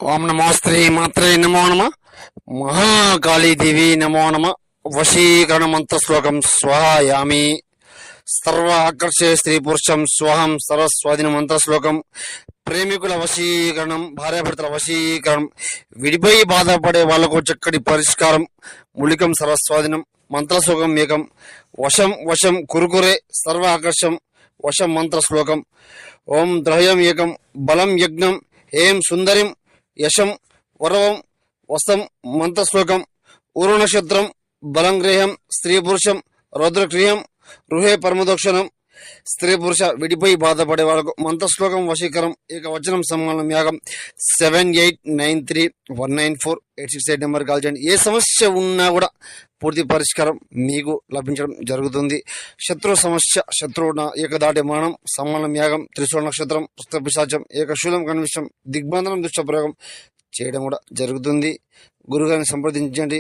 ఓం నమోస్త్రీ మాత్రే నమో నమ మహాకాళీదేవి నమో నమ వశీకరణ మంత్ర శ్లోకం స్వయామి సర్వ ఆకర్షే స్త్రీ పురుషం స్వహం సర్వస్వాధీన మంత్ర శ్లోకం ప్రేమికుల వశీకరణం భార్యాభర్తల వశీకరణం విడిపోయి బాధపడే వాళ్లకు చక్కటి పరిష్కారం ములికం సర్వస్వాధీనం మంత్ర శ్లోకం ఏకం వశం వశం కురుకురే సర్వ ఆకర్షం వశం మంత్ర శ్లోకం ఓం ద్రహ్యం ఏకం బలం యజ్ఞం ఏం సుందరిం యశం వరవం వస్తం మంత్రశ్లోకం ఊరు నక్షత్రం బలం గ్రహం స్త్రీ పురుషం రౌద్రక్రియం రుహే పరమదోక్షణం స్త్రీ పురుష విడిపోయి బాధపడే వాళ్ళకు మంత్రశ్లోకం వశీకరం ఏక వచనం సమ్మానం యాగం 7893194868 నెంబర్ కాల్ చేయండి. ఏ సమస్య ఉన్నా కూడా పూర్తి పరిష్కారం మీకు లభించడం జరుగుతుంది. శత్రు సమస్య శత్రువున ఏకదాటి మరణం సమ్మానం యాగం త్రిశూల నక్షత్రం పుస్తపిశాచం ఏకశూలం కనివిషం దిగ్బంధనం దుష్టప్రయోగం చేయడం కూడా జరుగుతుంది. గురుగారిని సంప్రదించండి.